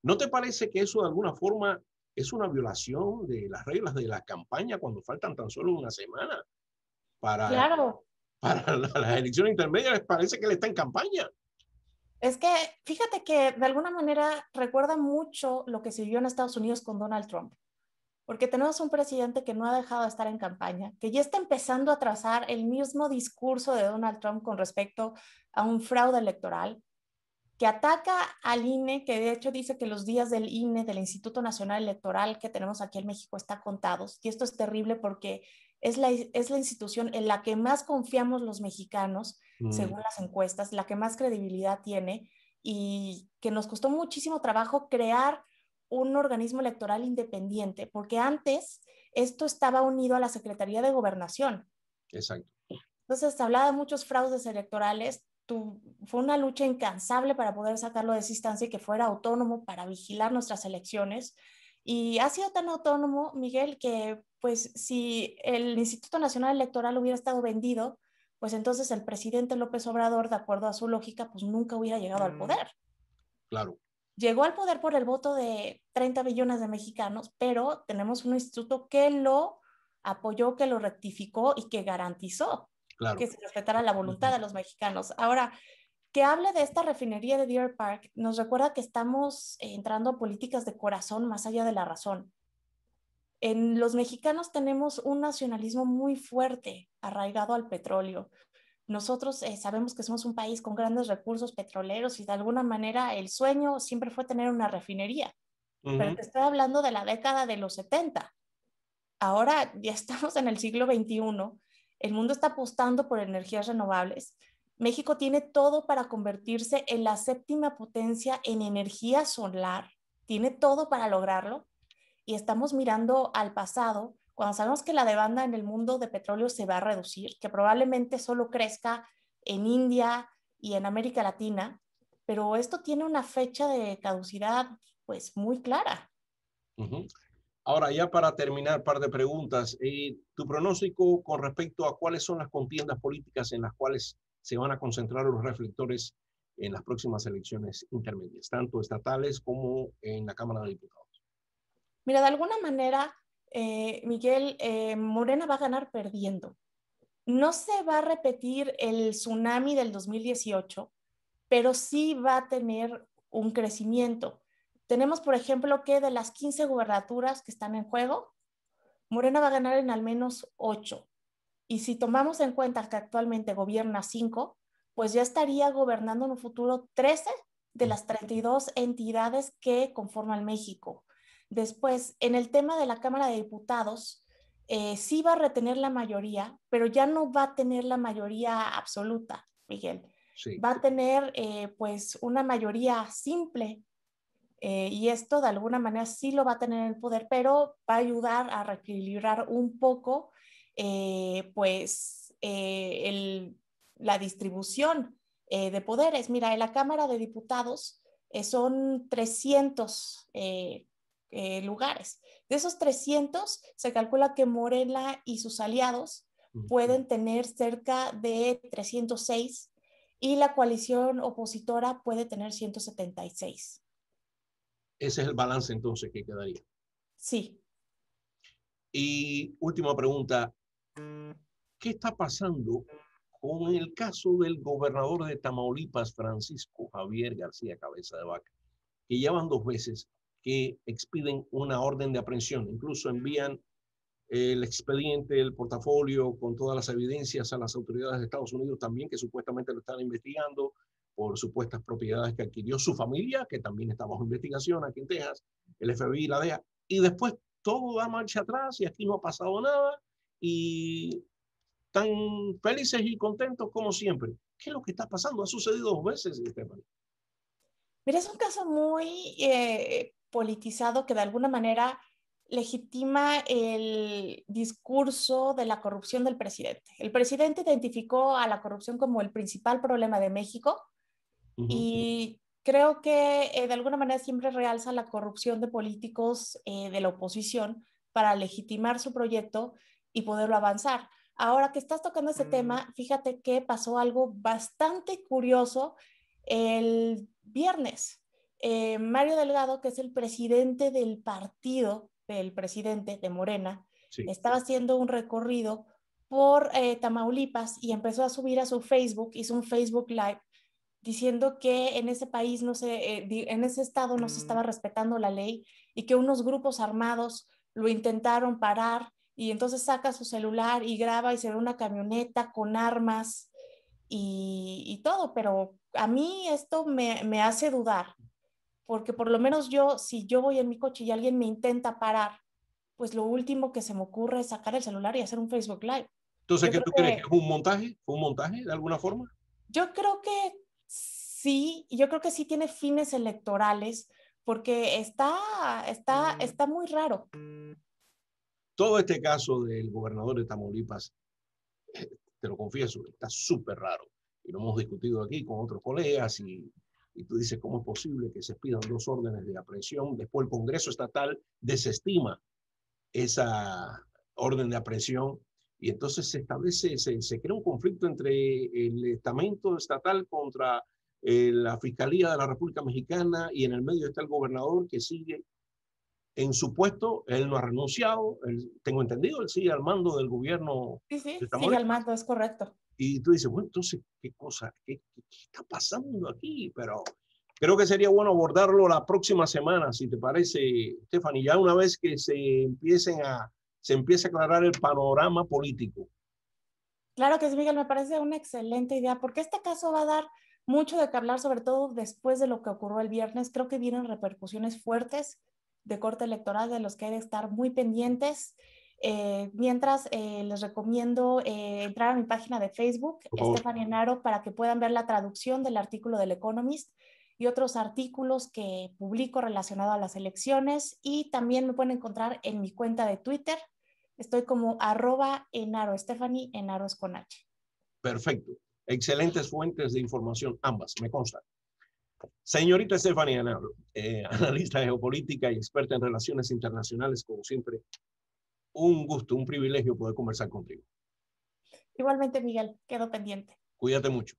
¿No te parece que eso de alguna forma es una violación de las reglas de la campaña cuando faltan tan solo una semana para, Claro, para las elecciones intermedias? Parece que él está en campaña. es que fíjate que de alguna manera recuerda mucho lo que se vio en Estados Unidos con Donald Trump, porque tenemos un presidente que no ha dejado de estar en campaña, que ya está empezando a trazar el mismo discurso de Donald Trump con respecto a un fraude electoral, que ataca al INE, que de hecho dice que los días del INE, del Instituto Nacional Electoral que tenemos aquí en México, están contados. Y esto es terrible porque es la institución en la que más confiamos los mexicanos, Mm, según las encuestas, la que más credibilidad tiene y que nos costó muchísimo trabajo crear un organismo electoral independiente, porque antes esto estaba unido a la Secretaría de Gobernación. exacto. Entonces, se hablaba de muchos fraudes electorales. Fue una lucha incansable para poder sacarlo de esa instancia y que fuera autónomo para vigilar nuestras elecciones. Y ha sido tan autónomo, Miguel, que pues si el Instituto Nacional Electoral hubiera estado vendido, pues entonces el presidente López Obrador, de acuerdo a su lógica, pues nunca hubiera llegado al poder. Claro, Llegó al poder por el voto de 30 millones de mexicanos, pero tenemos un instituto que lo apoyó, que lo rectificó y que garantizó que claro. se respetara la voluntad de los mexicanos. Ahora, que hable de esta refinería de Deer Park nos recuerda que estamos entrando a políticas de corazón más allá de la razón. En los mexicanos tenemos un nacionalismo muy fuerte, arraigado al petróleo. Nosotros sabemos que somos un país con grandes recursos petroleros y de alguna manera el sueño siempre fue tener una refinería, pero Ujú. te estoy hablando de la década de los 70. Ahora ya estamos en el siglo XXI, el mundo está apostando por energías renovables. México tiene todo para convertirse en la séptima potencia en energía solar, tiene todo para lograrlo y estamos mirando al pasado cuando sabemos que la demanda en el mundo de petróleo se va a reducir, que probablemente solo crezca en India y en América Latina, pero esto tiene una fecha de caducidad pues muy clara. Ujú. Ahora, ya para terminar, par de preguntas. ¿Tu pronóstico con respecto a cuáles son las contiendas políticas en las cuales se van a concentrar los reflectores en las próximas elecciones intermedias, tanto estatales como en la Cámara de Diputados? Mira, de alguna manera, Miguel, Morena va a ganar perdiendo. No se va a repetir el tsunami del 2018, pero sí va a tener un crecimiento. Tenemos, por ejemplo, que de las 15 gubernaturas que están en juego, Morena va a ganar en al menos 8. Y si tomamos en cuenta que actualmente gobierna 5, pues ya estaría gobernando en un futuro 13 de las 32 entidades que conforman México. Después, en el tema de la Cámara de Diputados, sí va a retener la mayoría, pero ya no va a tener la mayoría absoluta, Miguel. Sí. Va a tener pues una mayoría simple y esto de alguna manera sí lo va a tener en el poder, pero va a ayudar a reequilibrar un poco la distribución de poderes. Mira, en la Cámara de Diputados son 300 lugares. De esos 300 se calcula que Morena y sus aliados pueden tener cerca de 306 y la coalición opositora puede tener 176. Ese es el balance entonces que quedaría. Sí. Y última pregunta, ¿qué está pasando con el caso del gobernador de Tamaulipas, Francisco Javier García Cabeza de Vaca, que llevan 2 veces que expiden una orden de aprehensión, incluso envían el expediente, el portafolio con todas las evidencias a las autoridades de Estados Unidos también, que supuestamente lo están investigando por supuestas propiedades que adquirió su familia, que también está bajo investigación aquí en Texas, el FBI y la DEA, y después todo da marcha atrás y aquí no ha pasado nada y tan felices y contentos como siempre. ¿Qué es lo que está pasando? Ha sucedido 2 veces, Stephanie. Mira, es un caso muy politizado que de alguna manera legitima el discurso de la corrupción del presidente. El presidente identificó a la corrupción como el principal problema de México Uh -huh. y creo que de alguna manera siempre realza la corrupción de políticos de la oposición para legitimar su proyecto y poderlo avanzar. Ahora que estás tocando ese tema, fíjate que pasó algo bastante curioso el viernes. Mario Delgado, que es el presidente del partido, del presidente de Morena, Sí. estaba haciendo un recorrido por Tamaulipas y empezó a subir a su Facebook, hizo un Facebook Live diciendo que en ese país no se, en ese estado no se estaba respetando la ley y que unos grupos armados lo intentaron parar y entonces saca su celular y graba y se ve una camioneta con armas y todo, pero a mí esto me hace dudar, porque por lo menos yo, si yo voy en mi coche y alguien me intenta parar, pues lo último que se me ocurre es sacar el celular y hacer un Facebook Live. Entonces, Yo ¿qué creo tú crees? ¿Que que es un montaje? ¿Fue un montaje de alguna forma? Yo creo que sí, yo creo que sí tiene fines electorales, porque está muy raro. Todo este caso del gobernador de Tamaulipas, te lo confieso, está súper raro. Y lo hemos discutido aquí con otros colegas y tú dices, ¿cómo es posible que se pidan 2 órdenes de aprehensión? Después el Congreso Estatal desestima esa orden de aprehensión y entonces se establece, se crea un conflicto entre el estamento estatal contra la Fiscalía de la República Mexicana y en el medio está el gobernador que sigue en su puesto, él no ha renunciado, tengo entendido, él sigue al mando del gobierno Sí, sí, de sigue al Tamaulipas. mando, es correcto. Y tú dices, bueno, entonces, ¿qué cosa? ¿Qué está pasando aquí? Pero creo que sería bueno abordarlo la próxima semana, si te parece, Stephanie, ya una vez que se empiece a aclarar el panorama político. Claro que sí, Miguel, me parece una excelente idea, porque este caso va a dar mucho de qué hablar, sobre todo después de lo que ocurrió el viernes. Creo que vienen repercusiones fuertes de corte electoral de los que hay de estar muy pendientes. Mientras les recomiendo entrar a mi página de Facebook, Por favor. Stephanie Enaro, para que puedan ver la traducción del artículo del Economist y otros artículos que publico relacionados a las elecciones. Y también me pueden encontrar en mi cuenta de Twitter. Estoy como @enaro, Stephanie Enaro es con H. Perfecto. Excelentes fuentes de información, ambas, me consta. Señorita Stephanie Anaro, analista geopolítica y experta en relaciones internacionales, como siempre, un gusto, un privilegio poder conversar contigo. Igualmente, Miguel, quedo pendiente. Cuídate mucho.